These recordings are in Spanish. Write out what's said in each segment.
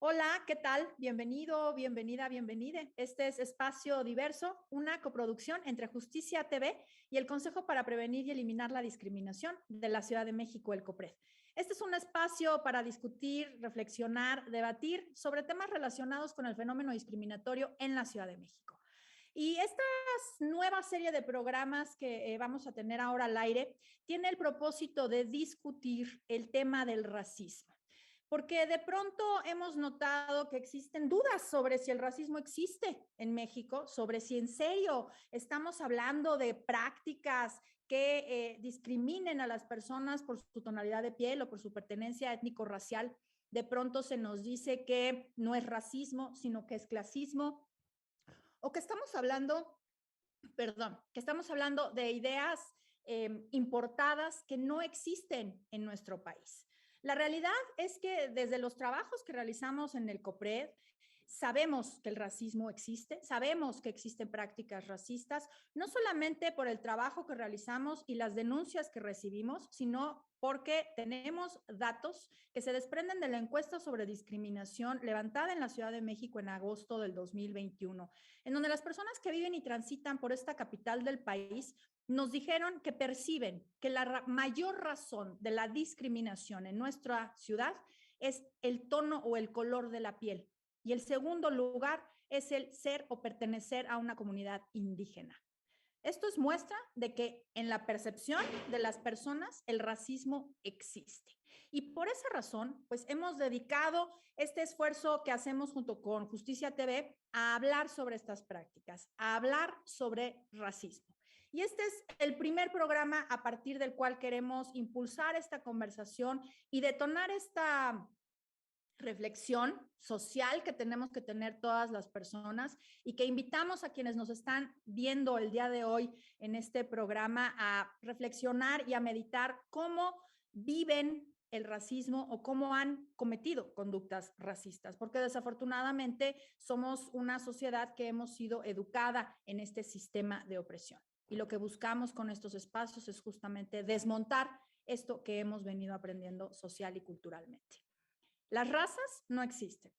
Hola, ¿qué tal? Bienvenido, bienvenida, bienvenide. Este es Espacio Diverso, una coproducción entre Justicia TV y el Consejo para Prevenir y Eliminar la Discriminación de la Ciudad de México, el COPRED. Este es un espacio para discutir, reflexionar, debatir sobre temas relacionados con el fenómeno discriminatorio en la Ciudad de México. Y esta nueva serie de programas que vamos a tener ahora al aire tiene el propósito de discutir el tema del racismo, porque de pronto hemos notado que existen dudas sobre si el racismo existe en México, sobre si en serio estamos hablando de prácticas que discriminen a las personas por su tonalidad de piel o por su pertenencia étnico-racial. De pronto se nos dice que no es racismo, sino que es clasismo, o que estamos hablando, que estamos hablando de ideas importadas que no existen en nuestro país. La realidad es que desde los trabajos que realizamos en el COPRED, sabemos que el racismo existe, sabemos que existen prácticas racistas, no solamente por el trabajo que realizamos y las denuncias que recibimos, sino porque tenemos datos que se desprenden de la encuesta sobre discriminación levantada en la Ciudad de México en agosto del 2021, en donde las personas que viven y transitan por esta capital del país nos dijeron que perciben que la mayor razón de la discriminación en nuestra ciudad es el tono o el color de la piel. Y el segundo lugar es el ser o pertenecer a una comunidad indígena. Esto es muestra de que en la percepción de las personas el racismo existe. Y por esa razón, pues hemos dedicado este esfuerzo que hacemos junto con Justicia TV a hablar sobre estas prácticas, a hablar sobre racismo. Y este es el primer programa a partir del cual queremos impulsar esta conversación y detonar esta reflexión social que tenemos que tener todas las personas y que invitamos a quienes nos están viendo el día de hoy en este programa a reflexionar y a meditar cómo viven el racismo o cómo han cometido conductas racistas, porque desafortunadamente somos una sociedad que hemos sido educada en este sistema de opresión. Y lo que buscamos con estos espacios es justamente desmontar esto que hemos venido aprendiendo social y culturalmente. Las razas no existen.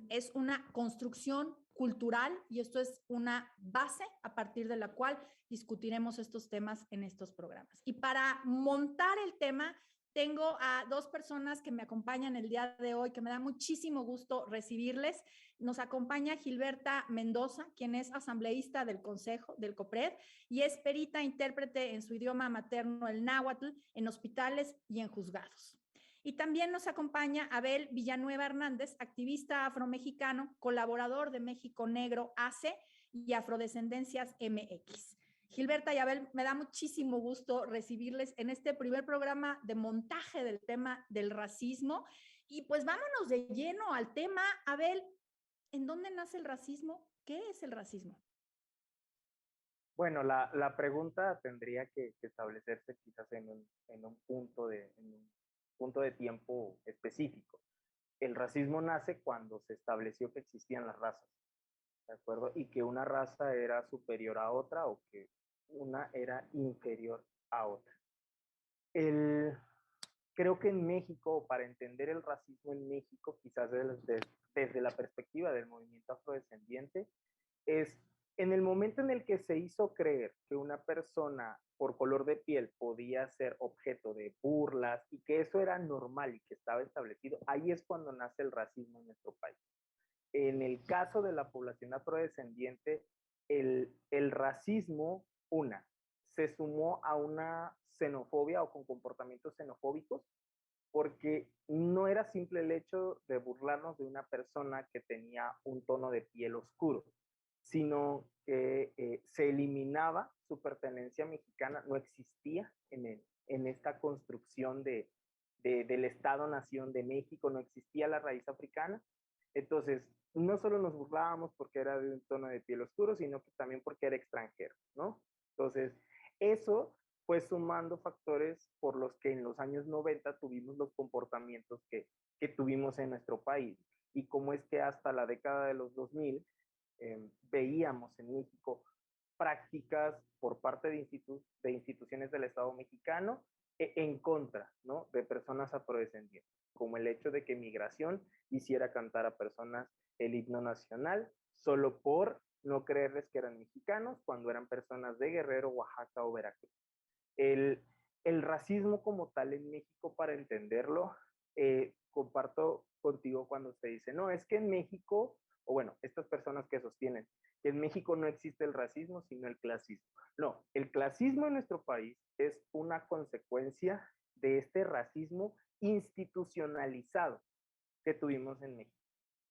Es una construcción cultural y esto es una base a partir de la cual discutiremos estos temas en estos programas. Y para montar el tema, tengo a dos personas que me acompañan el día de hoy, que me da muchísimo gusto recibirles. Nos acompaña Gilberta Mendoza, quien es asambleísta del Consejo del COPRED y es perita intérprete en su idioma materno, el náhuatl, en hospitales y en juzgados. Y también nos acompaña Abel Villanueva Hernández, activista afromexicano, colaborador de México Negro AC y Afrodescendencias MX. Gilberta y Abel, me da muchísimo gusto recibirles en este primer programa de montaje del tema del racismo. Y pues vámonos de lleno al tema. Abel, ¿en dónde nace el racismo? ¿Qué es el racismo? Bueno, la pregunta tendría que establecerse quizás en un punto de tiempo específico. El racismo nace cuando se estableció que existían las razas, ¿de acuerdo? Y que una raza era superior a otra o que una era inferior a otra. El, Creo que en México, para entender el racismo en México, quizás desde la perspectiva del movimiento afrodescendiente, es en el momento en el que se hizo creer que una persona por color de piel podía ser objeto de burlas y que eso era normal y que estaba establecido, ahí es cuando nace el racismo en nuestro país. En el caso de la población afrodescendiente, el racismo, se sumó a una xenofobia o con comportamientos xenofóbicos, porque no era simple el hecho de burlarnos de una persona que tenía un tono de piel oscuro, sino que se eliminaba su pertenencia mexicana, no existía en esta construcción del Estado-Nación de México, no existía la raíz africana. Entonces, no solo nos burlábamos porque era de un tono de piel oscuro, sino que también porque era extranjero, ¿no? Entonces, eso fue sumando factores por los que en los años 90 tuvimos los comportamientos que tuvimos en nuestro país. Y cómo es que hasta la década de los 2000 veíamos en México prácticas por parte de instituciones del Estado mexicano en contra, ¿no?, de personas afrodescendientes, como el hecho de que migración hiciera cantar a personas el himno nacional solo por no creerles que eran mexicanos cuando eran personas de Guerrero, Oaxaca o Veracruz. El, el racismo como tal en México, para entenderlo, comparto contigo cuando se dice, no, es que en México, o bueno, estas personas que sostienen que en México no existe el racismo, sino el clasismo. No, el clasismo en nuestro país es una consecuencia de este racismo institucionalizado que tuvimos en México.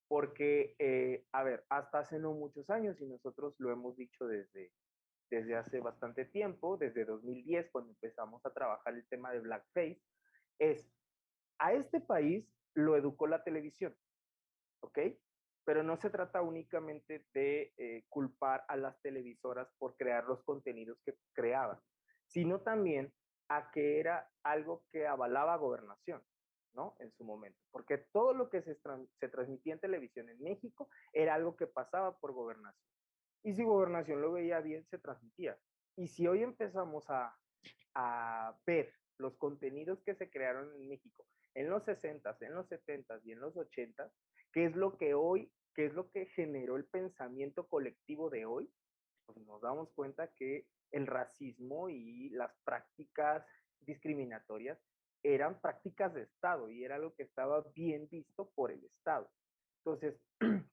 Porque, a ver, hasta hace no muchos años, y nosotros lo hemos dicho desde hace bastante tiempo, desde 2010, cuando empezamos a trabajar el tema de blackface, es a este país lo educó la televisión, ¿ok? Pero no se trata únicamente de culpar a las televisoras por crear los contenidos que creaban, sino también a que era algo que avalaba gobernación, ¿no? En su momento, porque todo lo que se transmitía en televisión en México era algo que pasaba por gobernación. Y si gobernación lo veía bien, se transmitía. Y si hoy empezamos a ver los contenidos que se crearon en México en los 60s, en los 70s y en los 80s, qué es lo que hoy, qué es lo que generó el pensamiento colectivo de hoy, pues nos damos cuenta que el racismo y las prácticas discriminatorias eran prácticas de Estado y era algo que estaba bien visto por el Estado. Entonces,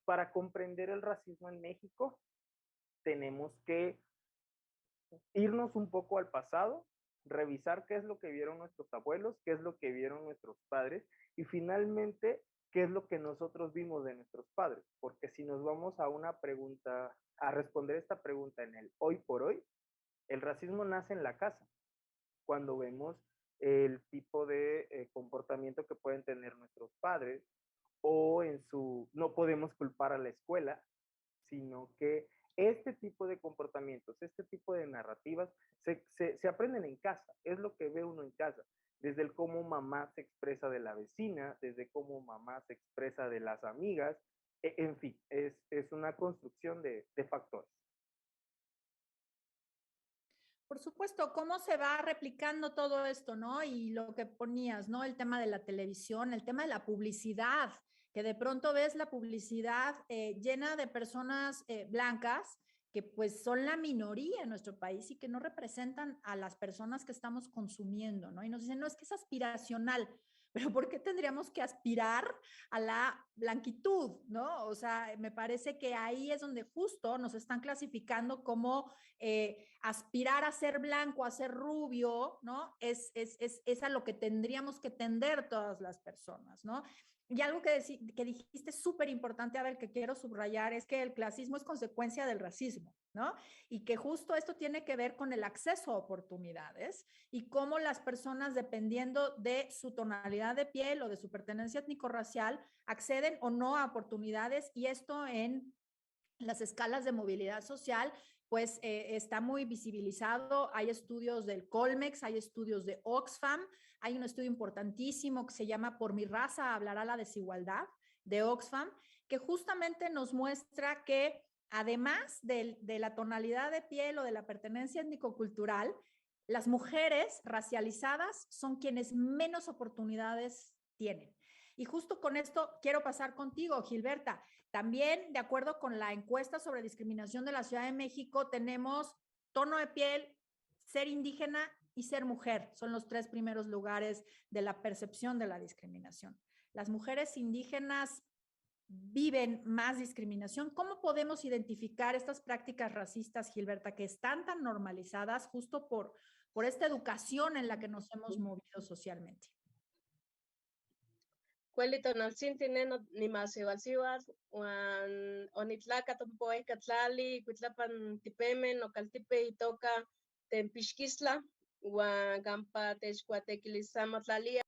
para comprender el racismo en México, tenemos que irnos un poco al pasado, revisar qué es lo que vieron nuestros abuelos, qué es lo que vieron nuestros padres y finalmente qué es lo que nosotros vimos de nuestros padres. Porque si nos vamos a una pregunta, a responder esta pregunta en el hoy por hoy, el racismo nace en la casa, cuando vemos el tipo de comportamiento que pueden tener nuestros padres o en su, no podemos culpar a la escuela, sino que este tipo de comportamientos, este tipo de narrativas se aprenden en casa, es lo que ve uno en casa, desde el cómo mamá se expresa de la vecina, desde cómo mamá se expresa de las amigas, en fin, es una construcción de factores. Por supuesto, cómo se va replicando todo esto, ¿no? Y lo que ponías, ¿no? El tema de la televisión, el tema de la publicidad, que de pronto ves la publicidad llena de personas blancas que pues son la minoría en nuestro país y que no representan a las personas que estamos consumiendo, ¿no? Y nos dicen, no, es que es aspiracional, pero ¿por qué tendríamos que aspirar a la blanquitud, ¿no? O sea, me parece que ahí es donde justo nos están clasificando como aspirar a ser blanco, a ser rubio, ¿no? Es a lo que tendríamos que tender todas las personas, ¿no? Y algo que dijiste súper importante, a ver, que quiero subrayar, es que el clasismo es consecuencia del racismo, ¿no? Y que justo esto tiene que ver con el acceso a oportunidades y cómo las personas, dependiendo de su tonalidad de piel o de su pertenencia étnico-racial, acceden o no a oportunidades, y esto en las escalas de movilidad social, pues está muy visibilizado. Hay estudios del Colmex, hay estudios de Oxfam, hay un estudio importantísimo que se llama Por mi raza hablará la desigualdad, de Oxfam, que justamente nos muestra que además de la tonalidad de piel o de la pertenencia étnico-cultural, las mujeres racializadas son quienes menos oportunidades tienen. Y justo con esto quiero pasar contigo, Gilberta. También, de acuerdo con la encuesta sobre discriminación de la Ciudad de México, tenemos tono de piel, ser indígena y ser mujer. Son los tres primeros lugares de la percepción de la discriminación. Las mujeres indígenas viven más discriminación. ¿Cómo podemos identificar estas prácticas racistas, Gilberta, que están tan normalizadas justo por esta educación en la que nos hemos movido socialmente? Kuelito naltzintine nimasiualsiuatl uan onitlaka tompoeh katlali kuitlapan tipemen nokaltipe itoka Tempixquistla uan kampa techkuatekilisamahtlalia.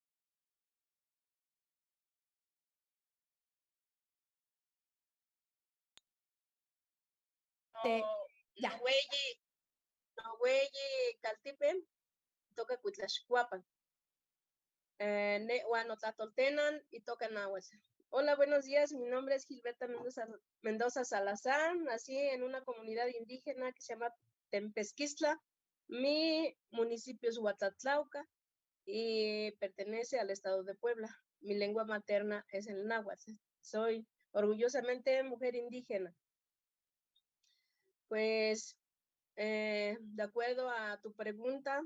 Noweyi kaltipe itoka Cuitlaxcuapan. Uan itoka Nahuatl. Hola, buenos días. Mi nombre es Gilberta Mendoza Salazar. Nací en una comunidad indígena que se llama Tempesquistla. Mi municipio es Huatlatlauca. y pertenece al estado de Puebla. Mi lengua materna es el náhuatl. Soy orgullosamente mujer indígena. Pues, de acuerdo a tu pregunta,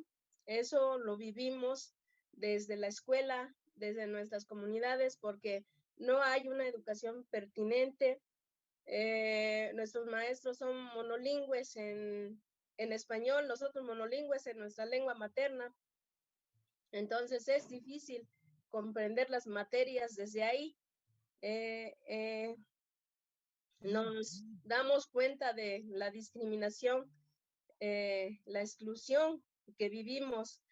eso lo vivimos desde la escuela, desde nuestras comunidades, porque no hay una educación pertinente. Nuestros maestros son monolingües en español, nosotros monolingües en nuestra lengua materna. Entonces es difícil comprender las materias desde ahí. Nos damos cuenta de la discriminación, la exclusión que vivimos,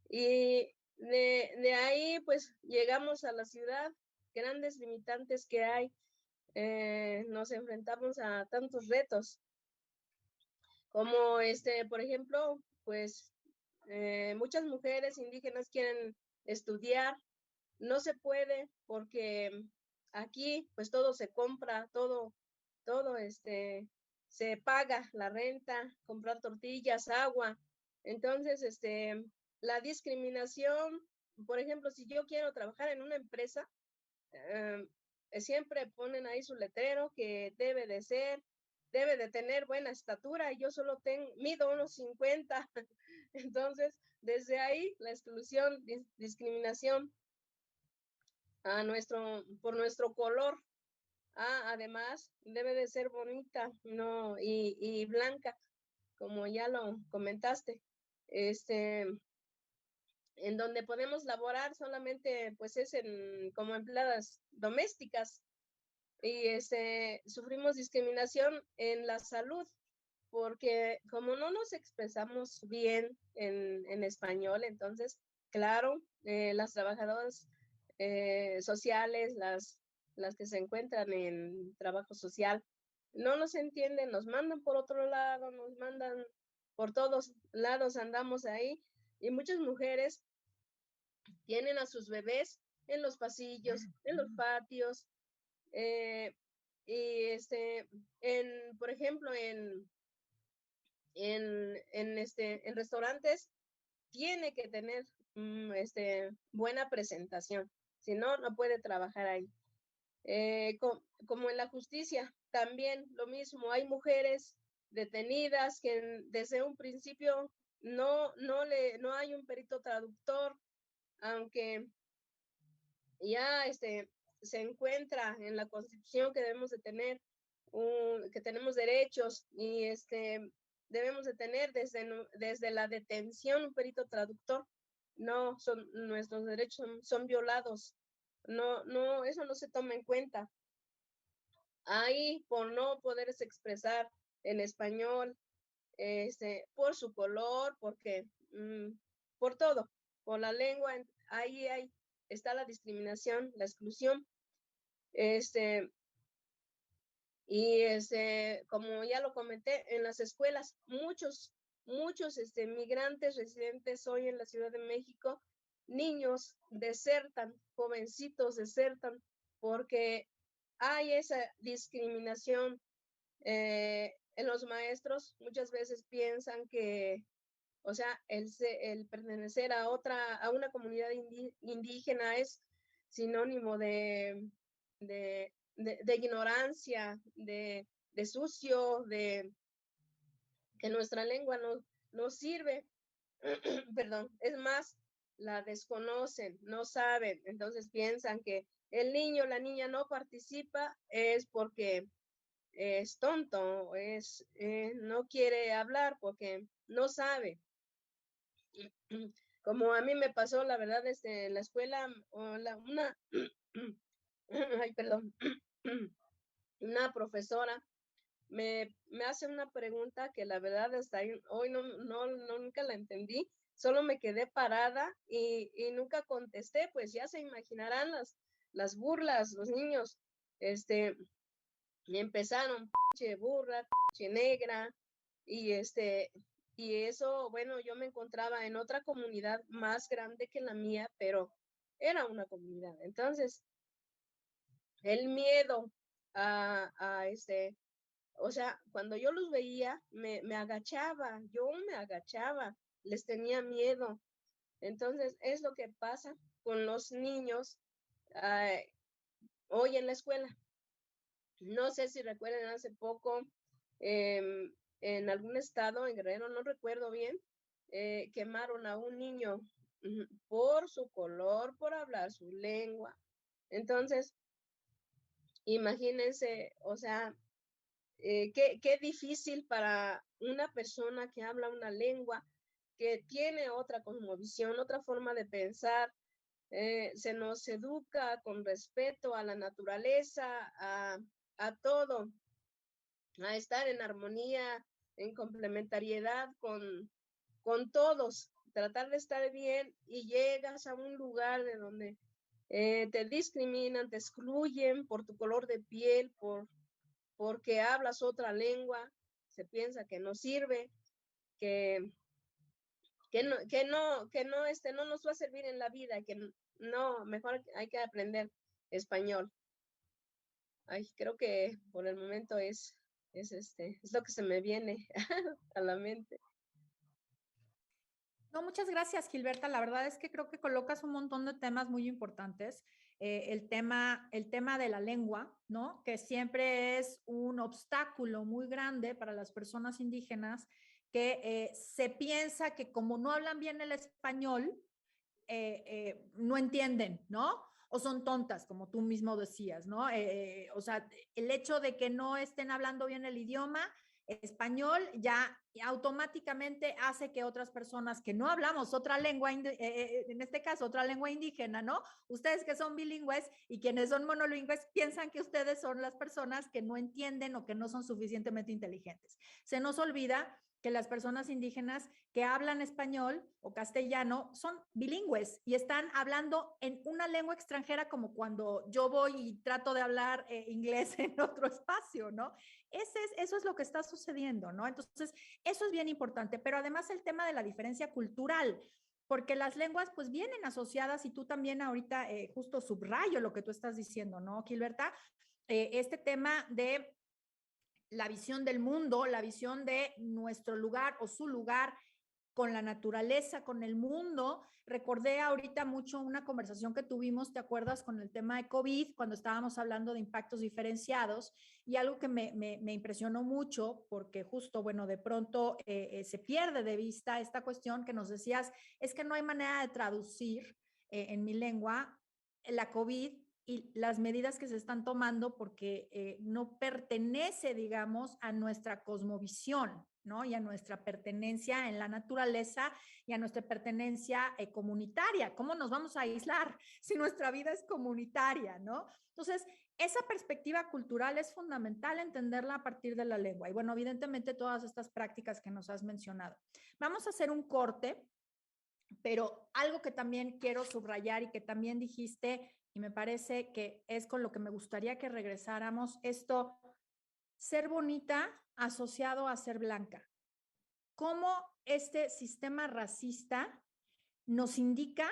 y de ahí pues llegamos a la ciudad, grandes limitantes que hay, nos enfrentamos a tantos retos, como por ejemplo, pues muchas mujeres indígenas quieren estudiar, no se puede porque aquí pues todo se compra, todo se paga la renta, comprar tortillas, agua. Entonces, la discriminación, por ejemplo, si yo quiero trabajar en una empresa, siempre ponen ahí su letrero que debe de tener buena estatura, y yo solo mido unos 50. Entonces, desde ahí la exclusión, discriminación por nuestro color. Además, debe de ser bonita, no, y blanca, como ya lo comentaste. En donde podemos laborar solamente pues es como empleadas domésticas, y sufrimos discriminación en la salud, porque como no nos expresamos bien en español, entonces, claro, las trabajadoras sociales, las que se encuentran en trabajo social, no nos entienden, nos mandan por otro lado, nos mandan por todos lados, andamos ahí, y muchas mujeres tienen a sus bebés en los pasillos, en los patios, y por ejemplo, en restaurantes tiene que tener buena presentación, si no, no puede trabajar ahí. Como en la justicia, también lo mismo, hay mujeres detenidas que desde un principio no hay un perito traductor, aunque ya se encuentra en la Constitución que debemos de tener, que tenemos derechos, y debemos de tener desde la detención un perito traductor. No, nuestros derechos son violados. No, eso no se toma en cuenta. Ahí, por no poderse expresar en español, por su color, porque por todo, por la lengua, ahí está la discriminación, la exclusión. Y como ya lo comenté, en las escuelas, muchos migrantes residentes hoy en la Ciudad de México, niños desertan, jovencitos desertan, porque hay esa discriminación. En los maestros muchas veces piensan que, o sea, el pertenecer a una comunidad indígena es sinónimo de ignorancia, de sucio, de que nuestra lengua no sirve. Perdón, es más, la desconocen, no saben, entonces piensan que el niño, la niña no participa es porque es tonto, no quiere hablar porque no sabe. Como a mí me pasó, la verdad, en la escuela, ay, perdón, una profesora me hace una pregunta que la verdad hasta hoy nunca la entendí, solo me quedé parada y nunca contesté, pues ya se imaginarán las burlas, los niños, y empezaron, pinche burra, pinche negra, y eso, bueno, yo me encontraba en otra comunidad más grande que la mía, pero era una comunidad. Entonces, el miedo o sea, cuando yo los veía, me agachaba, les tenía miedo. Entonces, es lo que pasa con los niños hoy en la escuela. No sé si recuerdan hace poco, en algún estado, en Guerrero, no recuerdo bien, quemaron a un niño por su color, por hablar su lengua. Entonces, imagínense, o sea, qué difícil para una persona que habla una lengua, que tiene otra cosmovisión, otra forma de pensar. Se nos educa con respeto a la naturaleza, a todo, a estar en armonía, en complementariedad con todos, tratar de estar bien, y llegas a un lugar de donde te discriminan, te excluyen por tu color de piel, porque hablas otra lengua, se piensa que no sirve, que, no nos va a servir en la vida, que no, mejor hay que aprender español. Ay, creo que por el momento es lo que se me viene a la mente. No, muchas gracias, Gilberta. La verdad es que creo que colocas un montón de temas muy importantes. El tema de la lengua, ¿no? Que siempre es un obstáculo muy grande para las personas indígenas, que se piensa que como no hablan bien el español, no entienden, ¿no? O son tontas, como tú mismo decías, ¿no? O sea, el hecho de que no estén hablando bien el idioma español ya automáticamente hace que otras personas que no hablamos otra lengua, en este caso otra lengua indígena, ¿no? Ustedes que son bilingües y quienes son monolingües piensan que ustedes son las personas que no entienden o que no son suficientemente inteligentes. Se nos olvida que las personas indígenas que hablan español o castellano son bilingües y están hablando en una lengua extranjera, como cuando yo voy y trato de hablar inglés en otro espacio, ¿no? Eso es lo que está sucediendo, ¿no? Entonces, eso es bien importante, pero además el tema de la diferencia cultural, porque las lenguas pues vienen asociadas, y tú también ahorita justo subrayo lo que tú estás diciendo, ¿no, Gilberta? Este tema de la visión del mundo, la visión de nuestro lugar o su lugar con la naturaleza, con el mundo. Recordé ahorita mucho una conversación que tuvimos, ¿te acuerdas? Con el tema de COVID, cuando estábamos hablando de impactos diferenciados, y algo que me impresionó mucho, porque justo, bueno, de pronto se pierde de vista esta cuestión que nos decías, es que no hay manera de traducir en mi lengua la COVID y las medidas que se están tomando, porque no pertenece, digamos, a nuestra cosmovisión, ¿no? Y a nuestra pertenencia en la naturaleza y a nuestra pertenencia comunitaria. ¿Cómo nos vamos a aislar si nuestra vida es comunitaria, ¿no? Entonces, esa perspectiva cultural es fundamental entenderla a partir de la lengua. Y bueno, evidentemente todas estas prácticas que nos has mencionado. Vamos a hacer un corte, pero algo que también quiero subrayar y que también dijiste, y me parece que es con lo que me gustaría que regresáramos, esto, ser bonita asociado a ser blanca. Cómo este sistema racista nos indica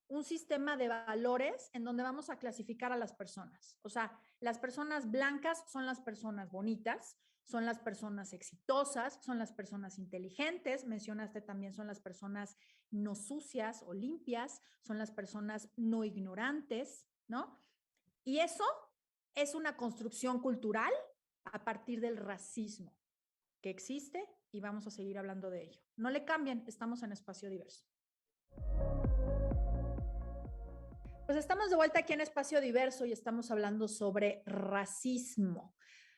un sistema de valores en donde vamos a clasificar a las personas. O sea, las personas blancas son las personas bonitas, son las personas exitosas, son las personas inteligentes, mencionaste también, son las personas no sucias o limpias, son las personas no ignorantes, ¿no? Y eso es una construcción cultural a partir del racismo que existe, y vamos a seguir hablando de ello. No le cambien, estamos en Espacio Diverso. Pues estamos de vuelta aquí en Espacio Diverso y estamos hablando sobre racismo.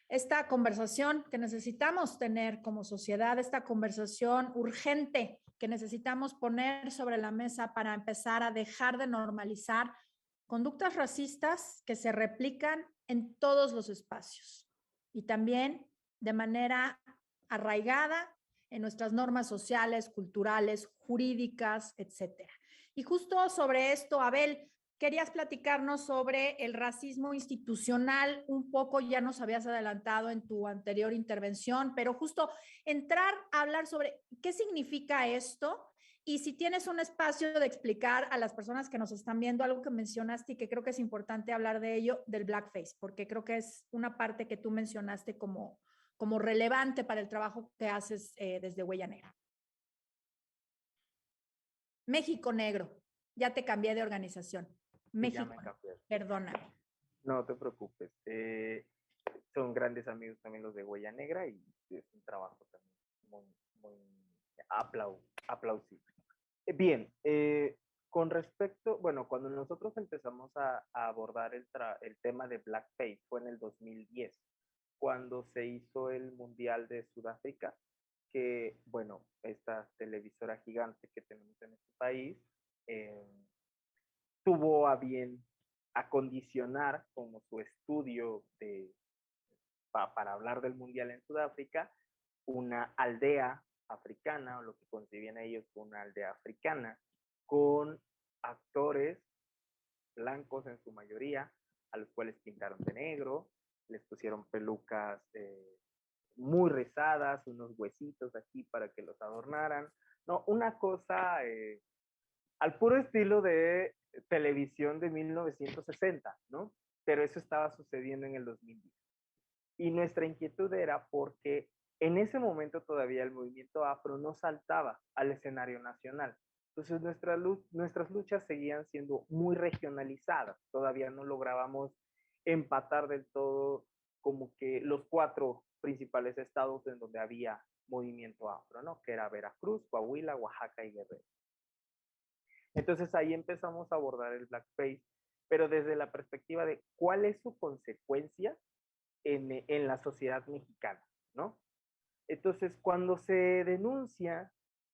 Esta conversación que necesitamos tener como sociedad, esta conversación urgente que necesitamos poner sobre la mesa para empezar a dejar de normalizar conductas racistas que se replican en todos los espacios y también de manera arraigada en nuestras normas sociales, culturales, jurídicas, etcétera. Y justo sobre esto, Abel, querías platicarnos sobre el racismo institucional. Un poco ya nos habías adelantado en tu anterior intervención, pero justo entrar a hablar sobre qué significa esto, y si tienes un espacio de explicar a las personas que nos están viendo algo que mencionaste y que creo que es importante hablar de ello, del blackface, porque creo que es una parte que tú mencionaste como relevante para el trabajo que haces desde Huella Negra. México Negro. Ya te cambié de organización. México. Ya me cambié. Perdóname. No te preocupes. Son grandes amigos también los de Huella Negra y es un trabajo también muy aplausible. Bien, con respecto, bueno, cuando nosotros empezamos a abordar el tema de blackface fue en el 2010, cuando se hizo el Mundial de Sudáfrica, que, bueno, esta televisora gigante que tenemos en este país tuvo a bien acondicionar como su estudio para hablar del Mundial en Sudáfrica, una aldea africana, o lo que concibían ellos como una aldea africana, con actores blancos en su mayoría, a los cuales pintaron de negro, les pusieron pelucas muy rizadas, unos huesitos aquí para que los adornaran. No, una cosa al puro estilo de televisión de 1960, ¿no? Pero eso estaba sucediendo en el 2010. Y nuestra inquietud era porque en ese momento todavía el movimiento afro no saltaba al escenario nacional. Entonces nuestras luchas seguían siendo muy regionalizadas. Todavía no lográbamos empatar del todo como que los 4 principales estados en donde había movimiento afro, ¿no? Que era Veracruz, Coahuila, Oaxaca y Guerrero. Entonces ahí empezamos a abordar el blackface, pero desde la perspectiva de cuál es su consecuencia en la sociedad mexicana, ¿no? Entonces, cuando se denuncia,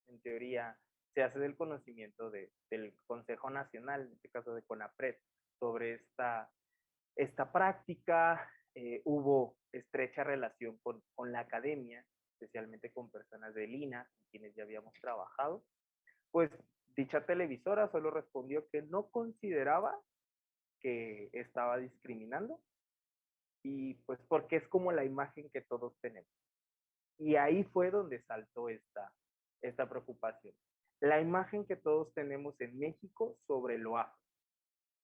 en teoría, se hace del conocimiento del Consejo Nacional, en este caso de CONAPRED, sobre esta práctica, hubo estrecha relación con la academia, especialmente con personas del INAH, con quienes ya habíamos trabajado, pues dicha televisora solo respondió que no consideraba que estaba discriminando, y pues porque es como la imagen que todos tenemos. Y ahí fue donde saltó esta preocupación. La imagen que todos tenemos en México sobre lo afro.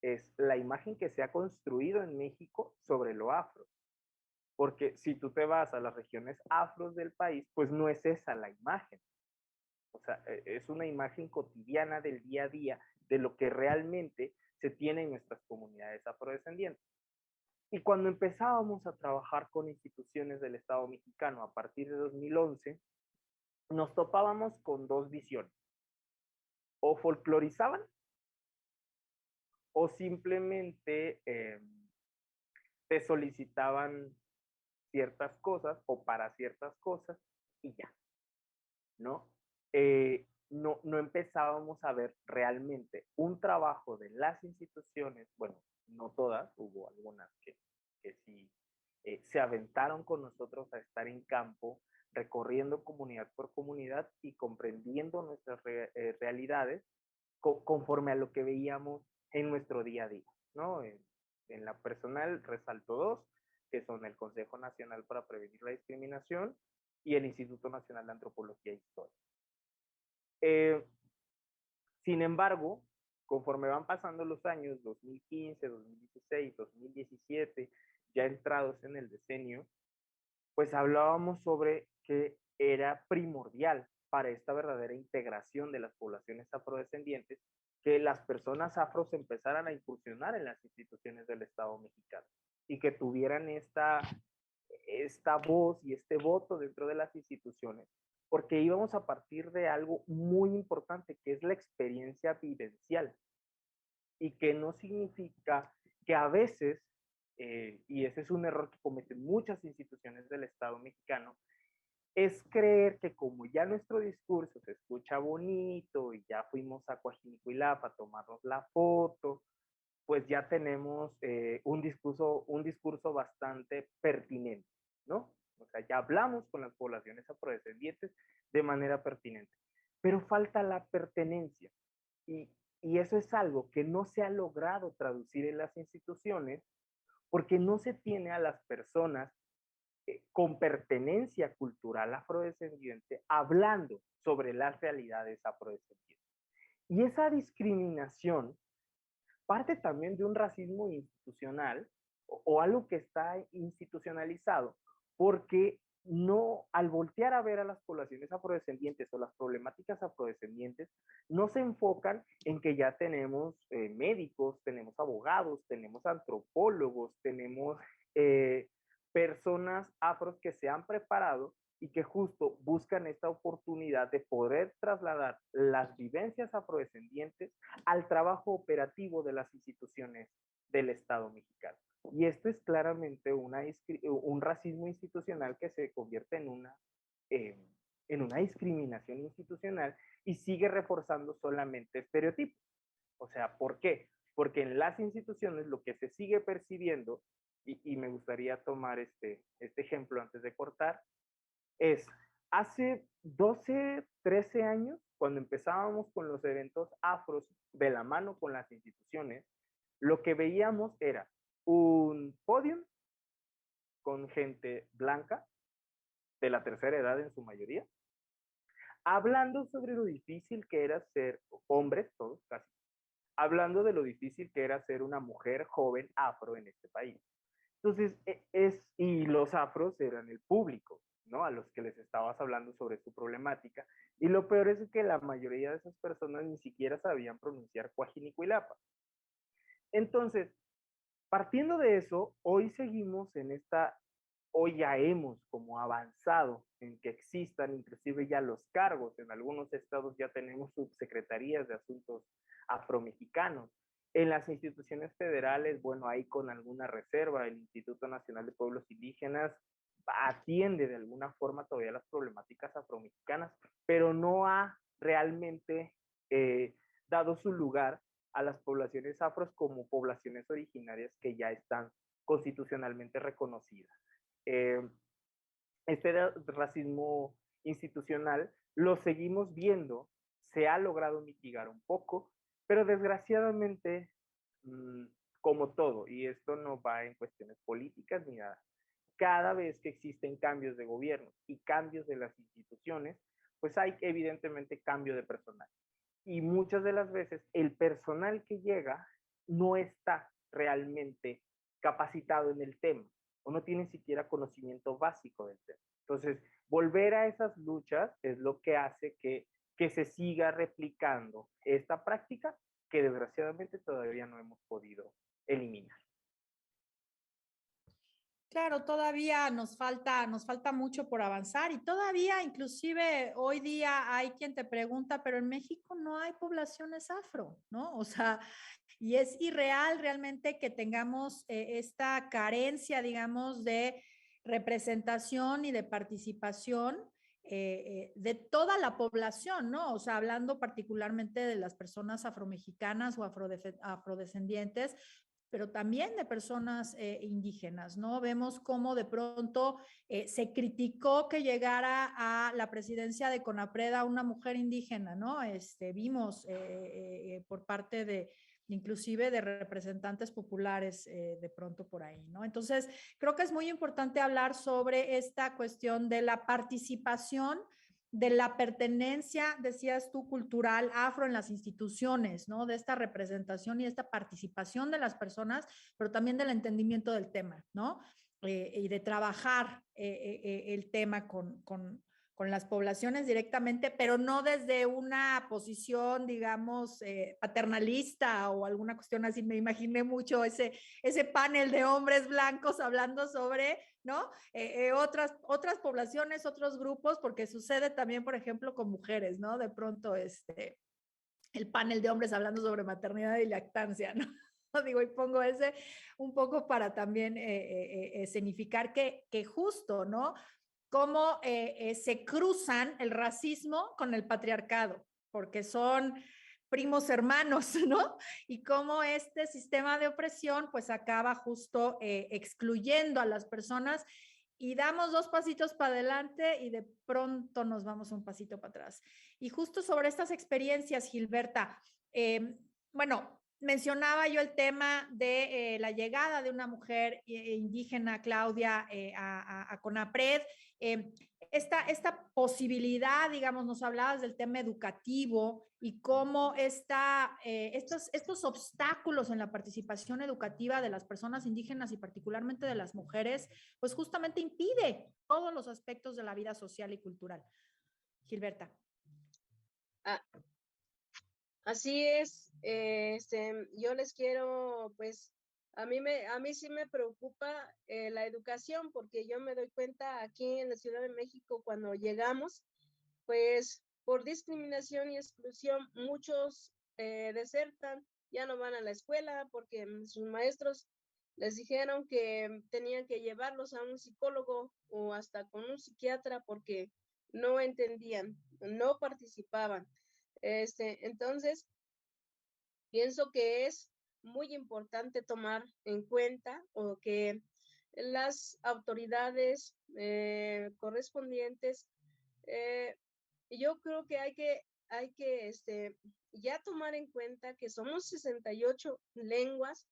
Es la imagen que se ha construido en México sobre lo afro. Porque si tú te vas a las regiones afros del país, pues no es esa la imagen. O sea, es una imagen cotidiana del día a día de lo que realmente se tiene en nuestras comunidades afrodescendientes. Y cuando empezábamos a trabajar con instituciones del Estado mexicano a partir de 2011, nos topábamos con 2 visiones. O folclorizaban o simplemente te solicitaban ciertas cosas o para ciertas cosas y ya, ¿no? No empezábamos a ver realmente un trabajo de las instituciones, bueno, no todas, hubo algunas que sí se aventaron con nosotros a estar en campo, recorriendo comunidad por comunidad y comprendiendo nuestras realidades conforme a lo que veíamos en nuestro día a día, ¿no? En la personal resalto 2, que son el Consejo Nacional para Prevenir la Discriminación y el Instituto Nacional de Antropología e Historia. Sin embargo, conforme van pasando los años, 2015, 2016, 2017, ya entrados en el decenio, pues hablábamos sobre que era primordial para esta verdadera integración de las poblaciones afrodescendientes que las personas afros empezaran a incursionar en las instituciones del Estado mexicano y que tuvieran esta voz y este voto dentro de las instituciones, porque íbamos a partir de algo muy importante, que es la experiencia vivencial, y que no significa que a veces, y ese es un error que cometen muchas instituciones del Estado mexicano, es creer que como ya nuestro discurso se escucha bonito y ya fuimos a Coajimalpa a tomarnos la foto, pues ya tenemos un discurso bastante pertinente, ¿no? O sea, ya hablamos con las poblaciones afrodescendientes de manera pertinente, pero falta la pertenencia. Y eso es algo que no se ha logrado traducir en las instituciones porque no se tiene a las personas con pertenencia cultural afrodescendiente hablando sobre las realidades afrodescendientes. Y esa discriminación parte también de un racismo institucional o algo que está institucionalizado, porque no, al voltear a ver a las poblaciones afrodescendientes o las problemáticas afrodescendientes, no se enfocan en que ya tenemos médicos, tenemos abogados, tenemos antropólogos, tenemos eh, personas afros que se han preparado y que justo buscan esta oportunidad de poder trasladar las vivencias afrodescendientes al trabajo operativo de las instituciones del Estado mexicano. Y esto es claramente un racismo institucional que se convierte en una discriminación institucional y sigue reforzando solamente estereotipos. O sea, ¿por qué? Porque en las instituciones lo que se sigue percibiendo, y me gustaría tomar este ejemplo antes de cortar, es hace 12, 13 años, cuando empezábamos con los eventos afros de la mano con las instituciones, lo que veíamos era un podium con gente blanca, de la tercera edad en su mayoría, hablando sobre lo difícil que era ser hombres, todos casi, hablando de lo difícil que era ser una mujer joven afro en este país. Entonces, y los afros eran el público, ¿no? A los que les estabas hablando sobre su problemática. Y lo peor es que la mayoría de esas personas ni siquiera sabían pronunciar Cuajinicuilapa. Entonces, partiendo de eso, hoy seguimos en hoy ya hemos como avanzado en que existan inclusive ya los cargos, en algunos estados ya tenemos subsecretarías de asuntos afromexicanos. En las instituciones federales, bueno, ahí con alguna reserva, el Instituto Nacional de Pueblos Indígenas atiende de alguna forma todavía las problemáticas afromexicanas, pero no ha realmente dado su lugar a las poblaciones afros como poblaciones originarias que ya están constitucionalmente reconocidas. Eh, este racismo institucional lo seguimos viendo, se ha logrado mitigar un poco, pero desgraciadamente, como todo, y esto no va en cuestiones políticas ni nada, cada vez que existen cambios de gobierno y cambios de las instituciones, pues hay evidentemente cambio de personal. Y muchas de las veces el personal que llega no está realmente capacitado en el tema o no tiene siquiera conocimiento básico del tema. Entonces, volver a esas luchas es lo que hace que se siga replicando esta práctica que desgraciadamente todavía no hemos podido eliminar. Claro, todavía nos falta mucho por avanzar y todavía inclusive hoy día hay quien te pregunta, pero en México no hay poblaciones afro, ¿no? O sea, y es irreal realmente que tengamos esta carencia, digamos, de representación y de participación de toda la población, ¿no? O sea, hablando particularmente de las personas afromexicanas o afrodescendientes, pero también de personas indígenas, ¿no? Vemos cómo de pronto se criticó que llegara a la presidencia de CONAPRED una mujer indígena, ¿no? Vimos por parte de inclusive de representantes populares de pronto por ahí, ¿no? Entonces, creo que es muy importante hablar sobre esta cuestión de la participación de la pertenencia, decías tú, cultural afro en las instituciones, ¿no? De esta representación y esta participación de las personas, pero también del entendimiento del tema, ¿no? Y de trabajar el tema con las poblaciones directamente, pero no desde una posición, digamos, paternalista o alguna cuestión así. Me imaginé mucho ese panel de hombres blancos hablando sobre, ¿no? Otras poblaciones, otros grupos, porque sucede también, por ejemplo, con mujeres, ¿no? De pronto, el panel de hombres hablando sobre maternidad y lactancia, ¿no? Digo, y pongo ese un poco para también significar que justo, ¿no? Cómo se cruzan el racismo con el patriarcado, porque son primos hermanos, ¿no? Y cómo este sistema de opresión pues acaba justo excluyendo a las personas y damos dos pasitos para adelante y de pronto nos vamos un pasito para atrás. Y justo sobre estas experiencias, Gilberta, bueno, mencionaba yo el tema de la llegada de una mujer indígena, Claudia, a CONAPRED. esta posibilidad, digamos, nos hablabas del tema educativo y cómo estos obstáculos en la participación educativa de las personas indígenas y particularmente de las mujeres, pues justamente impide todos los aspectos de la vida social y cultural. Gilberta. Ah, así es, yo les quiero, pues, a mí sí me preocupa la educación, porque yo me doy cuenta aquí en la Ciudad de México cuando llegamos, pues por discriminación y exclusión muchos desertan, ya no van a la escuela porque sus maestros les dijeron que tenían que llevarlos a un psicólogo o hasta con un psiquiatra porque no entendían, no participaban. Entonces, pienso que es muy importante tomar en cuenta o que las autoridades correspondientes, yo creo que hay que ya tomar en cuenta que somos 68 lenguas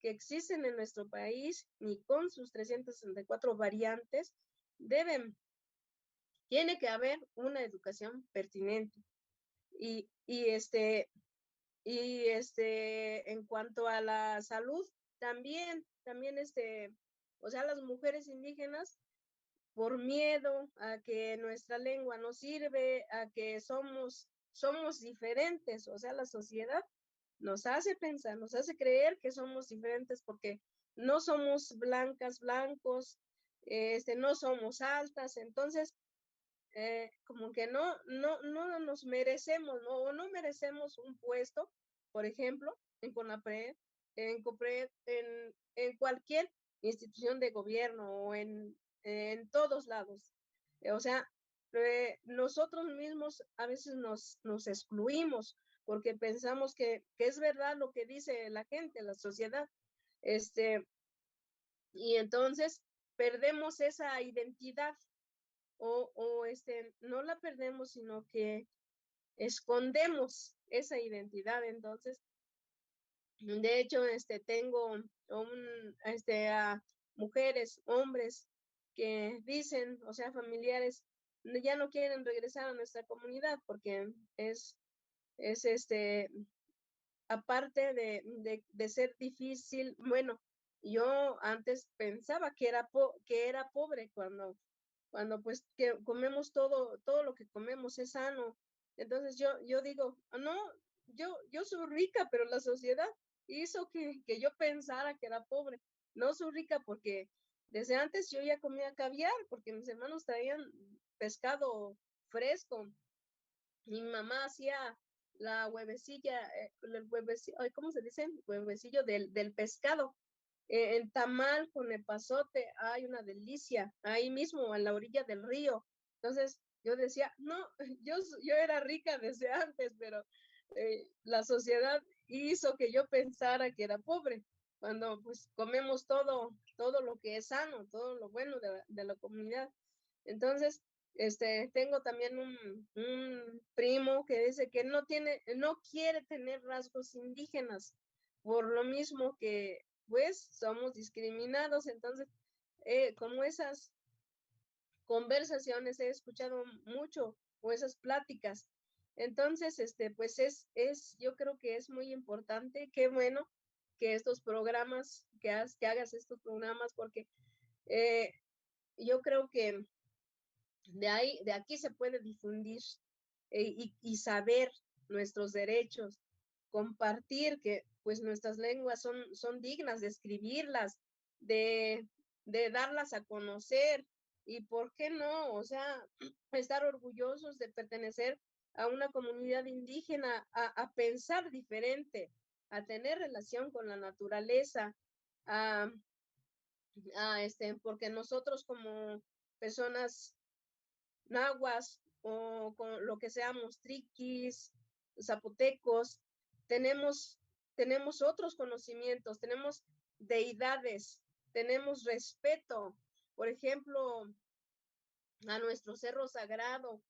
que existen en nuestro país y con sus 364 variantes, tiene que haber una educación pertinente. En cuanto a la salud, también, o sea, las mujeres indígenas, por miedo a que nuestra lengua no sirve, a que somos diferentes, o sea, la sociedad nos hace pensar, nos hace creer que somos diferentes porque no somos blancas, blancos, no somos altas, entonces como que no nos merecemos, no merecemos un puesto, por ejemplo, en CONAPRED, en COPRED, en cualquier institución de gobierno o en todos lados. O sea, nosotros mismos a veces nos excluimos porque pensamos que es verdad lo que dice la gente, la sociedad. Y entonces perdemos esa identidad no la perdemos, sino que escondemos esa identidad. Entonces, de hecho, tengo a mujeres, hombres que dicen, o sea, familiares, ya no quieren regresar a nuestra comunidad porque es aparte de ser difícil, bueno, yo antes pensaba que era pobre cuando pues que comemos todo lo que comemos es sano. Entonces yo digo, no, yo soy rica, pero la sociedad hizo que yo pensara que era pobre. No soy rica porque desde antes yo ya comía caviar, porque mis hermanos traían pescado fresco. Mi mamá hacía la huevecilla, ¿cómo se dice? Huevecillo del pescado. El tamal con epazote, hay una delicia, ahí mismo, en la orilla del río. Entonces, yo decía, no, yo era rica desde antes, pero la sociedad hizo que yo pensara que era pobre, cuando pues comemos todo lo que es sano, todo lo bueno de la comunidad. Entonces, tengo también un primo que dice que no quiere tener rasgos indígenas, por lo mismo que pues somos discriminados. Entonces, como esas conversaciones he escuchado mucho, o esas pláticas. Entonces, pues yo creo que es muy importante, qué bueno que estos programas, que hagas estos programas, porque yo creo que de aquí se puede difundir y saber nuestros derechos, compartir que pues nuestras lenguas son dignas de escribirlas, de darlas a conocer, y por qué no, o sea, estar orgullosos de pertenecer a una comunidad indígena, a pensar diferente, a tener relación con la naturaleza, porque nosotros como personas nahuas o con lo que seamos triquis, zapotecos, tenemos otros conocimientos, tenemos deidades, tenemos respeto, por ejemplo, a nuestro cerro sagrado,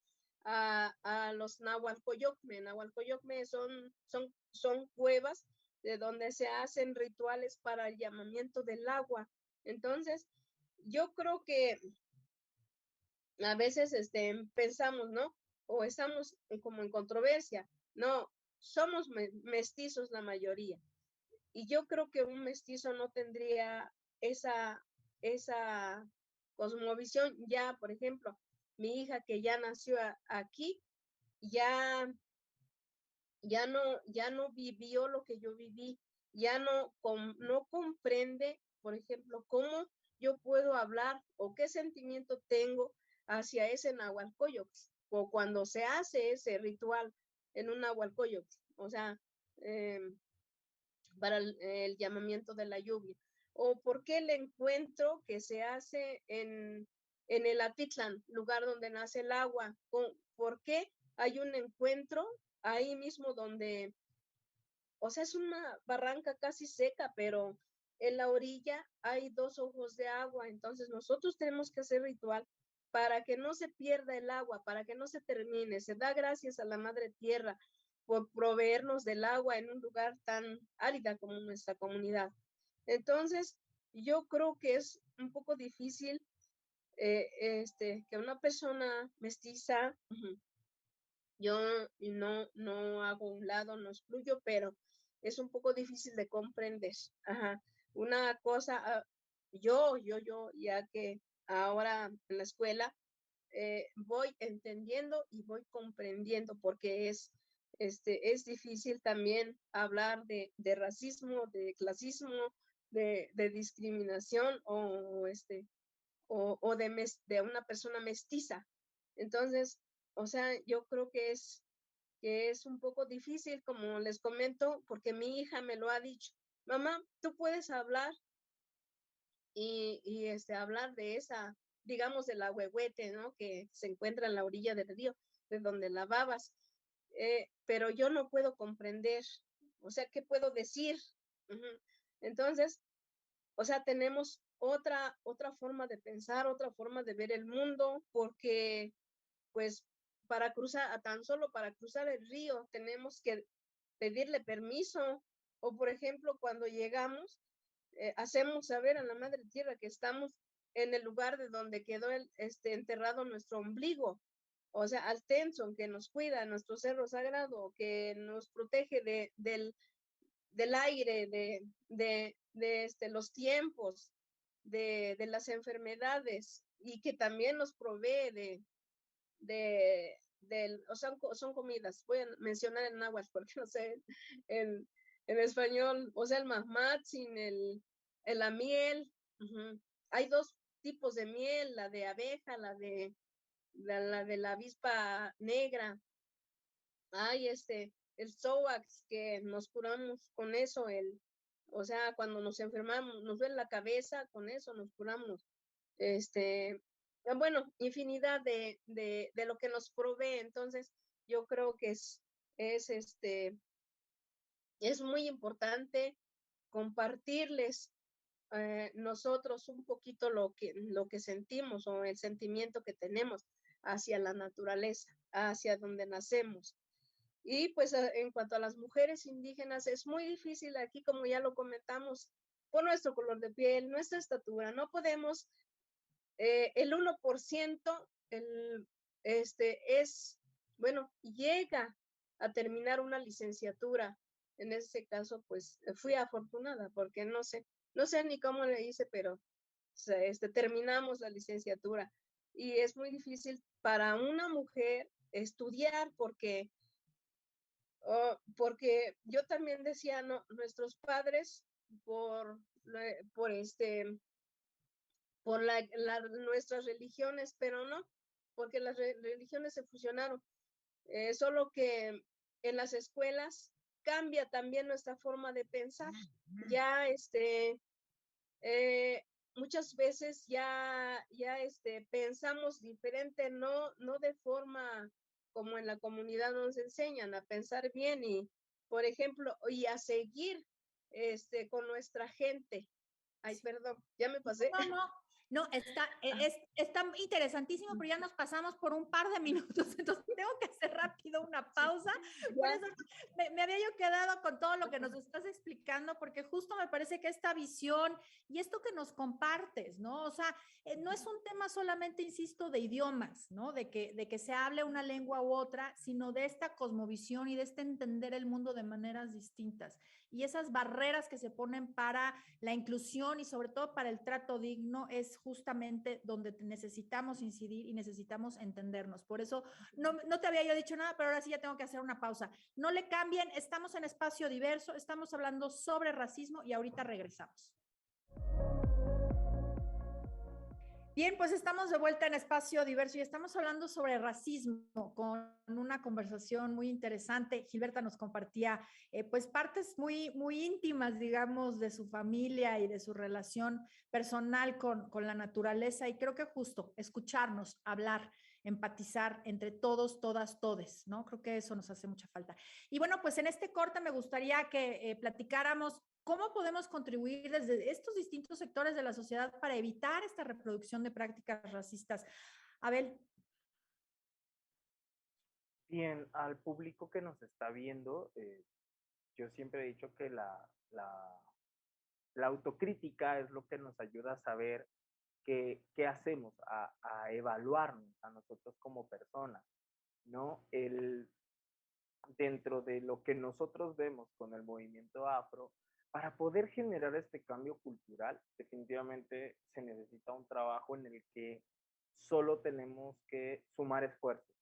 a los Nahualcoyocme. Nahualcoyocme son cuevas de donde se hacen rituales para el llamamiento del agua. Entonces, yo creo que a veces pensamos, ¿no? O estamos como en controversia. No, somos mestizos la mayoría. Y yo creo que un mestizo no tendría esa cosmovisión. Ya, por ejemplo, mi hija que ya nació aquí, ya, ya no vivió lo que yo viví, ya no comprende, por ejemplo, cómo yo puedo hablar o qué sentimiento tengo hacia ese Nahualcóyotl, o cuando se hace ese ritual en un Nahualcóyotl, o sea, para el llamamiento de la lluvia, o por qué el encuentro que se hace en el Atitlán, lugar donde nace el agua, por qué hay un encuentro ahí mismo donde, o sea, es una barranca casi seca, pero en la orilla hay 2 ojos de agua, entonces nosotros tenemos que hacer ritual para que no se pierda el agua, para que no se termine. Se da gracias a la Madre Tierra por proveernos del agua en un lugar tan árida como nuestra comunidad. Entonces, yo creo que es un poco difícil que una persona mestiza, yo no hago un lado, no excluyo, pero es un poco difícil de comprender. Ajá. Una cosa, yo, ya que ahora en la escuela voy entendiendo y voy comprendiendo porque es difícil también hablar de racismo, de clasismo, de discriminación o de una persona mestiza. Entonces, o sea, yo creo que es un poco difícil, como les comento, porque mi hija me lo ha dicho. Mamá, tú puedes hablar y hablar de esa, digamos, del ahuehuete, ¿no? Que se encuentra en la orilla del río, de donde lavabas. Pero yo no puedo comprender, o sea, ¿qué puedo decir? Entonces, o sea, tenemos otra forma de pensar, otra forma de ver el mundo, porque pues para cruzar, tan solo para cruzar el río, tenemos que pedirle permiso, o por ejemplo, cuando llegamos, hacemos saber a la Madre Tierra que estamos en el lugar de donde quedó enterrado nuestro ombligo, o sea, al Tenzon, que nos cuida, nuestro cerro sagrado, que nos protege del aire, de los tiempos, de las enfermedades, y que también nos provee o sea, son comidas, voy a mencionar en náhuatl porque no sé en español, o sea, el mahmatzin, la miel, hay 2 tipos de miel, la de abeja, la de la avispa negra, hay el Zoax, que nos curamos con eso, o sea, cuando nos enfermamos, nos duele la cabeza, con eso nos curamos, bueno, infinidad de lo que nos provee. Entonces, yo creo que es, es muy importante compartirles nosotros un poquito lo que sentimos o el sentimiento que tenemos hacia la naturaleza, hacia donde nacemos. Y pues en cuanto a las mujeres indígenas, es muy difícil aquí, como ya lo comentamos, por nuestro color de piel, nuestra estatura, no podemos el 1% bueno, llega a terminar una licenciatura. En ese caso, pues fui afortunada porque no sé ni cómo le hice, pero terminamos la licenciatura. Y es muy difícil para una mujer estudiar porque yo también decía, no, nuestros padres por, por por nuestras religiones, pero no, porque las religiones se fusionaron. Solo que en las escuelas cambia también nuestra forma de pensar. Ya muchas veces ya pensamos diferente, no de forma como en la comunidad nos enseñan a pensar bien y, por ejemplo, y a seguir con nuestra gente. Ay, perdón, ya me pasé. No, no, No, está interesantísimo, pero ya nos pasamos por un par de minutos, entonces tengo que hacer rápido una pausa. Por eso me había yo quedado con todo lo que nos estás explicando, porque justo me parece que esta visión y esto que nos compartes, ¿no? O sea, no es un tema solamente, insisto, de idiomas, ¿no? De que se hable una lengua u otra, sino de esta cosmovisión y de este entender el mundo de maneras distintas. Y esas barreras que se ponen para la inclusión y sobre todo para el trato digno es justamente donde necesitamos incidir y necesitamos entendernos. Por eso no te había yo dicho nada, pero ahora sí ya tengo que hacer una pausa. No le cambien, estamos en Espacio Diverso, estamos hablando sobre racismo y ahorita regresamos. Bien, pues estamos de vuelta en Espacio Diverso y estamos hablando sobre racismo con una conversación muy interesante. Gilberta nos compartía pues partes muy íntimas, digamos, de su familia y de su relación personal con la naturaleza y creo que justo escucharnos, hablar, empatizar entre todos, todas, todes, ¿no? Creo que eso nos hace mucha falta. Y bueno, pues en este corte me gustaría que platicáramos ¿cómo podemos contribuir desde estos distintos sectores de la sociedad para evitar esta reproducción de prácticas racistas? Abel. Bien, al público que nos está viendo, yo siempre he dicho que la autocrítica es lo que nos ayuda a saber qué hacemos, a evaluarnos a nosotros como personas, ¿no? Dentro de lo que nosotros vemos con el movimiento afro, para poder generar este cambio cultural, definitivamente se necesita un trabajo en el que solo tenemos que sumar esfuerzos,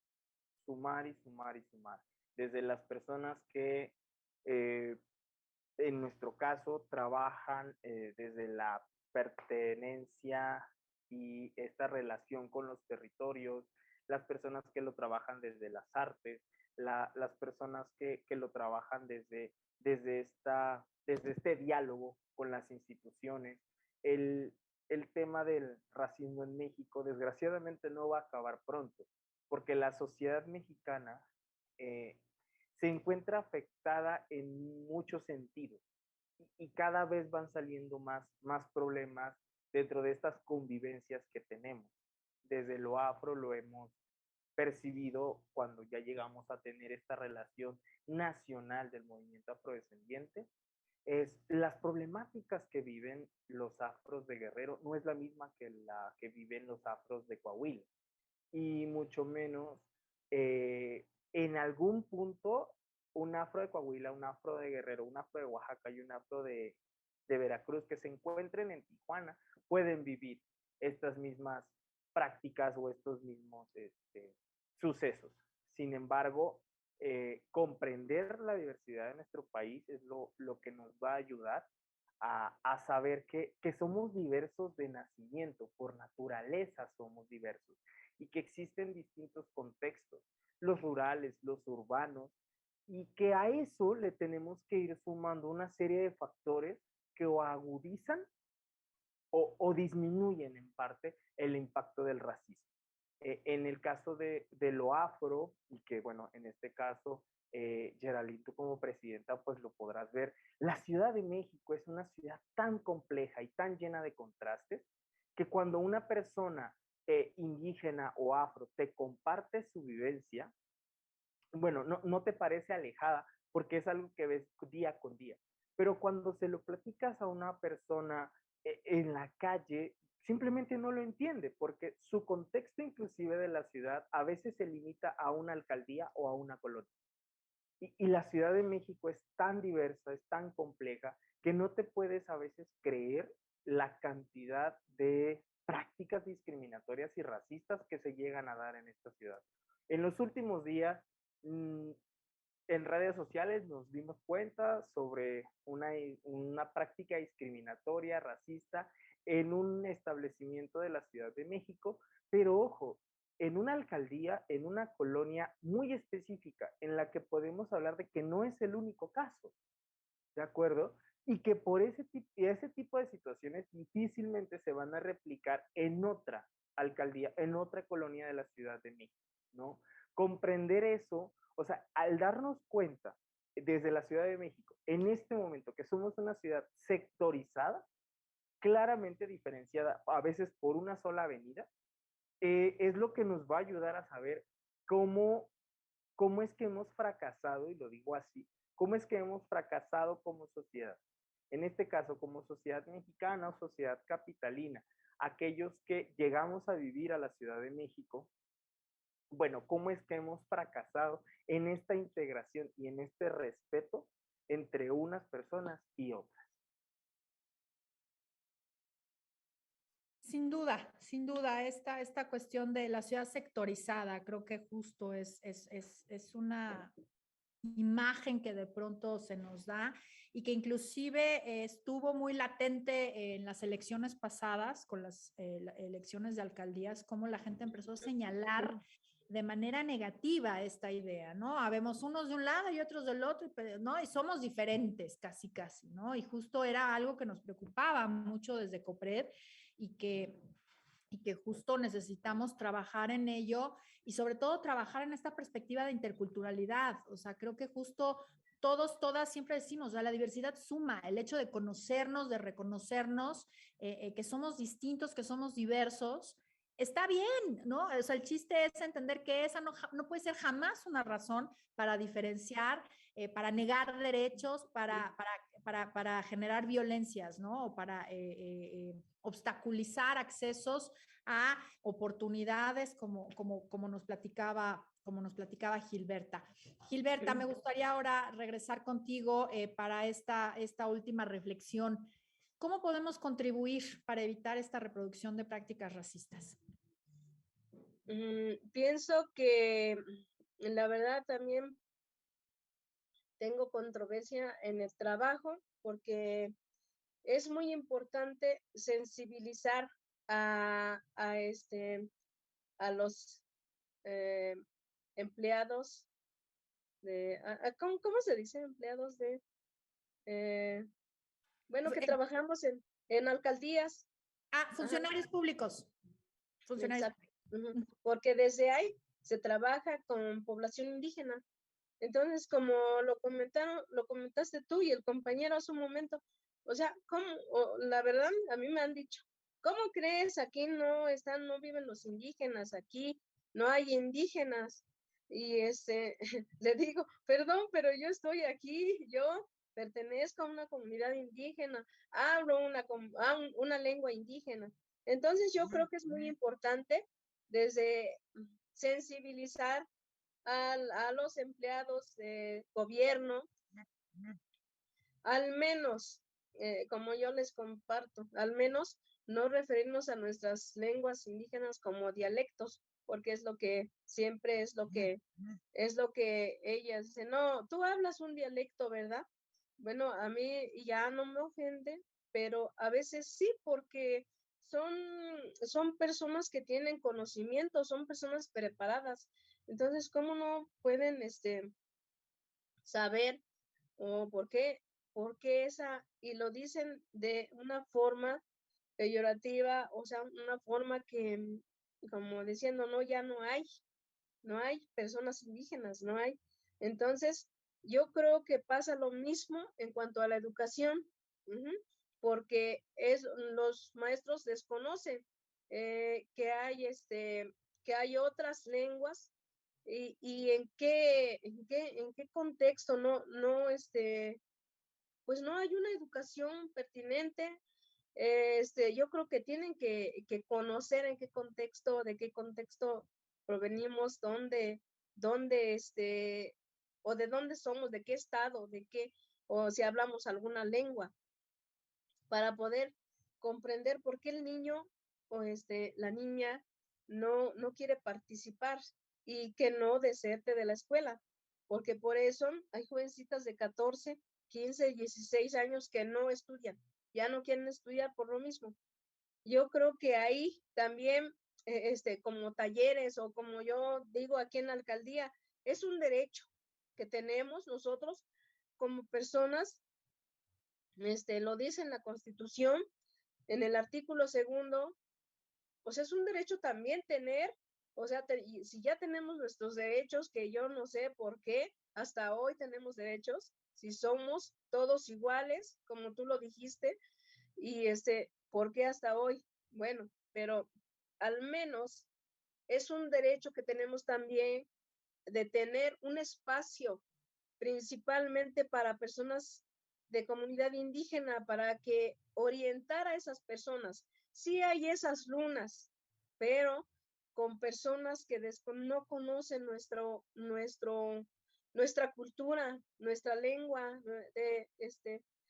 sumar y sumar y sumar. Desde las personas que eh, en nuestro caso trabajan desde la pertenencia y esta relación con los territorios, las personas que lo trabajan desde las artes, las personas que lo trabajan desde este diálogo con las instituciones. El, el tema del racismo en México desgraciadamente no va a acabar pronto, porque la sociedad mexicana eh, se encuentra afectada en muchos sentidos y cada vez van saliendo más problemas dentro de estas convivencias que tenemos. Desde lo afro lo hemos percibido cuando ya llegamos a tener esta relación nacional del movimiento afrodescendiente, es las problemáticas que viven los afros de Guerrero no es la misma que la que viven los afros de Coahuila y mucho menos en algún punto un afro de Coahuila, un afro de Guerrero, un afro de Oaxaca y un afro de Veracruz que se encuentren en Tijuana pueden vivir estas mismas prácticas o estos mismos sucesos. Sin embargo, comprender la diversidad de nuestro país es lo que nos va a ayudar a saber que somos diversos de nacimiento, por naturaleza somos diversos y que existen distintos contextos, los rurales, los urbanos, y que a eso le tenemos que ir sumando una serie de factores que o agudizan o disminuyen en parte el impacto del racismo. En el caso de lo afro, y que bueno, en este caso, Geraldine, tú como presidenta, pues lo podrás ver, la Ciudad de México es una ciudad tan compleja y tan llena de contrastes que cuando una persona indígena o afro te comparte su vivencia, bueno, no te parece alejada porque es algo que ves día con día, pero cuando se lo platicas a una persona en la calle, simplemente no lo entiende porque su contexto inclusive de la ciudad a veces se limita a una alcaldía o a una colonia. Y la Ciudad de México es tan diversa, es tan compleja, que no te puedes a veces creer la cantidad de prácticas discriminatorias y racistas que se llegan a dar en esta ciudad. En los últimos días, en redes sociales nos dimos cuenta sobre una práctica discriminatoria, racista, en un establecimiento de la Ciudad de México, pero ojo, en una alcaldía, en una colonia muy específica, en la que podemos hablar de que no es el único caso, ¿de acuerdo? Y que por ese tipo de situaciones difícilmente se van a replicar en otra alcaldía, en otra colonia de la Ciudad de México, ¿no? Comprender eso, o sea, al darnos cuenta desde la Ciudad de México, en este momento que somos una ciudad sectorizada, claramente diferenciada, a veces por una sola avenida, es lo que nos va a ayudar a saber cómo, cómo es que hemos fracasado, y lo digo así, cómo es que hemos fracasado como sociedad. En este caso, como sociedad mexicana o sociedad capitalina, aquellos que llegamos a vivir a la Ciudad de México, bueno, cómo es que hemos fracasado en esta integración y en este respeto entre unas personas y otras. Sin duda, esta cuestión de la ciudad sectorizada, creo que justo es una imagen que de pronto se nos da y que inclusive estuvo muy latente en las elecciones pasadas, con las elecciones de alcaldías, cómo la gente empezó a señalar de manera negativa esta idea, ¿no? Habemos unos de un lado y otros del otro, ¿no? Y somos diferentes, casi, casi, ¿no? Y justo era algo que nos preocupaba mucho desde COPRED y que justo necesitamos trabajar en ello y sobre todo trabajar en esta perspectiva de interculturalidad. O sea, creo que justo todos, todas siempre decimos, o sea, la diversidad suma, el hecho de conocernos, de reconocernos, que somos distintos, que somos diversos, está bien, ¿no? O sea, el chiste es entender que esa no puede ser jamás una razón para diferenciar, para negar derechos, para generar violencias, ¿no? O para obstaculizar accesos a oportunidades como nos platicaba Gilberta. Gilberta, me gustaría ahora regresar contigo para esta última reflexión. ¿Cómo podemos contribuir para evitar esta reproducción de prácticas racistas? Pienso que la verdad también tengo controversia en el trabajo porque es muy importante sensibilizar a los eh, empleados ¿cómo se dice? Empleados de, bueno, que trabajamos en alcaldías. Funcionarios públicos. Funcionarios. Exacto. Porque desde ahí se trabaja con población indígena. Entonces, como lo comentaste tú y el compañero hace un momento, o sea, la verdad, a mí me han dicho, ¿cómo crees? Aquí no viven los indígenas, aquí no hay indígenas. Y le digo, perdón, pero yo estoy aquí, yo pertenezco a una comunidad indígena, hablo una lengua indígena. Entonces, yo creo que es muy importante desde sensibilizar a los empleados de gobierno, al menos, como yo les comparto, al menos no referirnos a nuestras lenguas indígenas como dialectos, porque es lo que siempre es lo que ellas dicen, no, tú hablas un dialecto, ¿verdad? Bueno, a mí ya no me ofende, pero a veces sí, porque son personas que tienen conocimiento, son personas preparadas. Entonces, ¿cómo no pueden saber o por qué y lo dicen de una forma peyorativa, o sea, una forma que, como diciendo, no, ya no hay personas indígenas, no hay. Entonces, yo creo que pasa lo mismo en cuanto a la educación, porque los maestros desconocen que hay otras lenguas y en qué contexto pues no hay una educación pertinente. Yo creo que tienen que conocer de qué contexto provenimos, o de dónde somos, de qué estado, o si hablamos alguna lengua, para poder comprender por qué el niño o la niña no quiere participar y que no deserte de la escuela, porque por eso hay jovencitas de 14, 15, 16 años que no estudian, ya no quieren estudiar por lo mismo. Yo creo que ahí también, como talleres o como yo digo aquí en la alcaldía, es un derecho que tenemos nosotros como personas, lo dice en la Constitución, en el artículo 2, o sea, es un derecho también tener, o sea, si ya tenemos nuestros derechos, que yo no sé por qué hasta hoy tenemos derechos, si somos todos iguales, como tú lo dijiste, Y ¿por qué hasta hoy? Bueno, pero al menos es un derecho que tenemos también de tener un espacio principalmente para personas de comunidad indígena, para que orientar a esas personas. Sí hay esas lunas, pero con personas que no conocen nuestra cultura, nuestra lengua,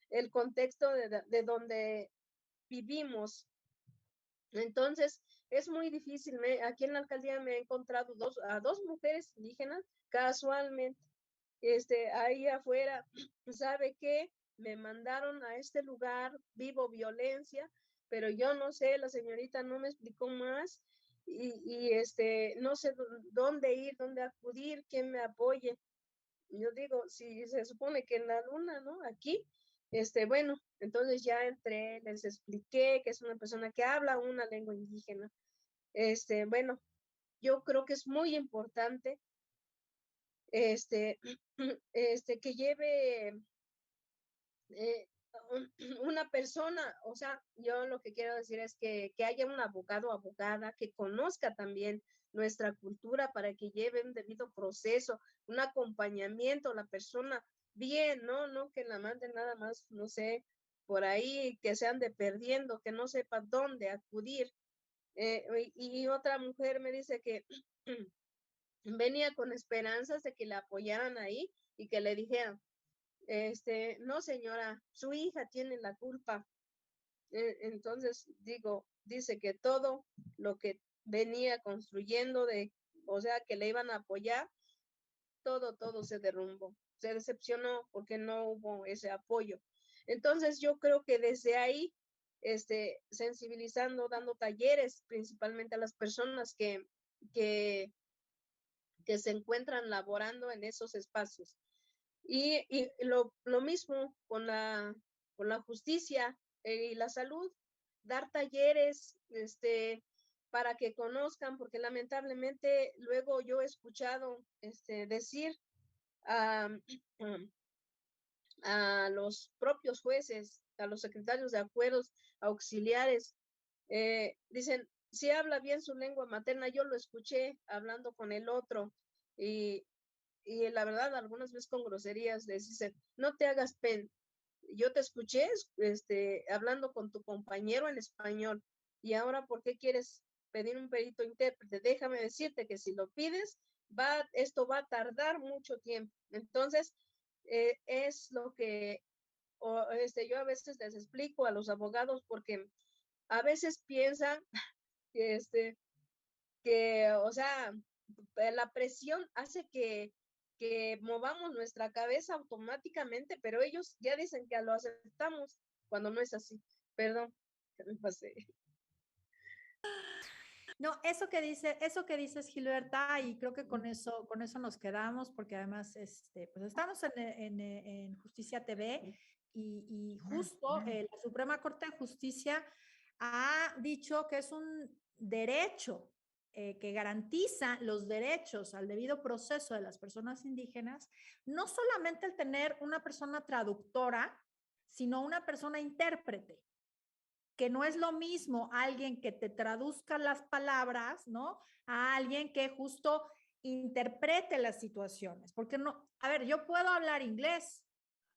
el contexto de donde vivimos. Entonces, es muy difícil. Aquí en la alcaldía me he encontrado a dos mujeres indígenas casualmente, ahí afuera. ¿Sabe qué? Me mandaron a este lugar, vivo violencia, pero yo no sé, la señorita no me explicó más y no sé dónde ir, dónde acudir, quién me apoye. Yo digo, si se supone que en la luna, ¿no? Aquí, bueno, entonces ya entré, les expliqué que es una persona que habla una lengua indígena. Bueno, yo creo que es muy importante, que lleve eh, una persona, o sea, yo lo que quiero decir es que haya un abogado o abogada que conozca también nuestra cultura para que lleve un debido proceso, un acompañamiento a la persona bien, ¿no? No que la manden nada más, no sé, por ahí, que se ande perdiendo, que no sepa dónde acudir. Y otra mujer me dice que venía con esperanzas de que la apoyaran ahí y que le dijeran, no señora, su hija tiene la culpa. Entonces dice que todo lo que venía construyendo o sea, que le iban a apoyar, todo se derrumbó, se decepcionó porque no hubo ese apoyo. Entonces yo creo que desde ahí, sensibilizando, dando talleres principalmente a las personas que, que se encuentran laborando en esos espacios. Y lo mismo con la justicia y la salud, dar talleres para que conozcan, porque lamentablemente luego yo he escuchado decir a, a los propios jueces, a los secretarios de acuerdos auxiliares, dicen, si habla bien su lengua materna, yo lo escuché hablando con el otro y la verdad, algunas veces con groserías les dicen, no te hagas pen, yo te escuché hablando con tu compañero en español y ahora ¿por qué quieres pedir un perito intérprete? Déjame decirte que si lo pides, esto va a tardar mucho tiempo. Entonces, es lo que yo a veces les explico a los abogados porque a veces piensan que, o sea, la presión hace que movamos nuestra cabeza automáticamente, pero ellos ya dicen que lo aceptamos cuando no es así. Perdón, que me pasé. No, eso que dices, Gilberta, y creo que con eso nos quedamos, porque además, pues estamos en Justicia TV y justo la Suprema Corte de Justicia ha dicho que es un derecho que garantiza los derechos al debido proceso de las personas indígenas, no solamente el tener una persona traductora, sino una persona intérprete, que no es lo mismo alguien que te traduzca las palabras, ¿no? A alguien que justo interprete las situaciones. Porque no, a ver, yo puedo hablar inglés,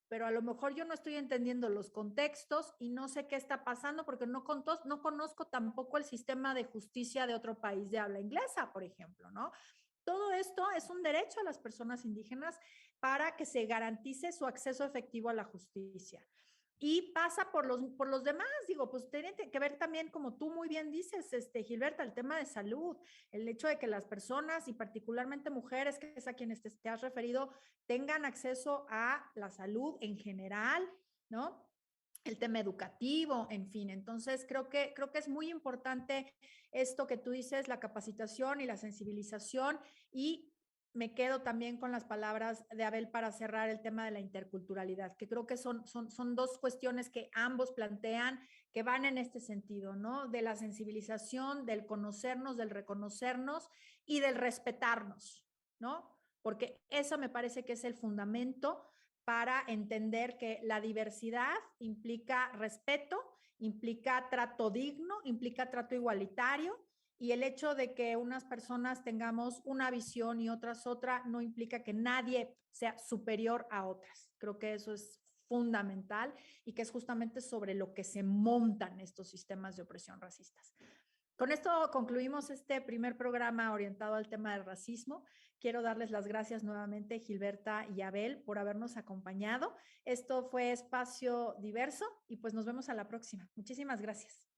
pero a lo mejor yo no estoy entendiendo los contextos y no sé qué está pasando porque no conozco tampoco el sistema de justicia de otro país de habla inglesa, por ejemplo, ¿no? Todo esto es un derecho a las personas indígenas para que se garantice su acceso efectivo a la justicia. Y pasa por los demás, digo, pues tiene que ver también, como tú muy bien dices, Gilberta, el tema de salud, el hecho de que las personas y particularmente mujeres, que es a quienes te has referido, tengan acceso a la salud en general, ¿no? El tema educativo, en fin. Entonces, creo que es muy importante esto que tú dices, la capacitación y la sensibilización, y me quedo también con las palabras de Abel para cerrar el tema de la interculturalidad, que creo que son dos cuestiones que ambos plantean que van en este sentido, ¿no? De la sensibilización, del conocernos, del reconocernos y del respetarnos, ¿no? Porque eso me parece que es el fundamento para entender que la diversidad implica respeto implica trato digno, implica trato igualitario, y el hecho de que unas personas tengamos una visión y otras otra no implica que nadie sea superior a otras. Creo que eso es fundamental y que es justamente sobre lo que se montan estos sistemas de opresión racistas. Con esto concluimos este primer programa orientado al tema del racismo. Quiero darles las gracias nuevamente, Gilberta y Abel, por habernos acompañado. Esto fue Espacio Diverso y pues nos vemos a la próxima. Muchísimas gracias.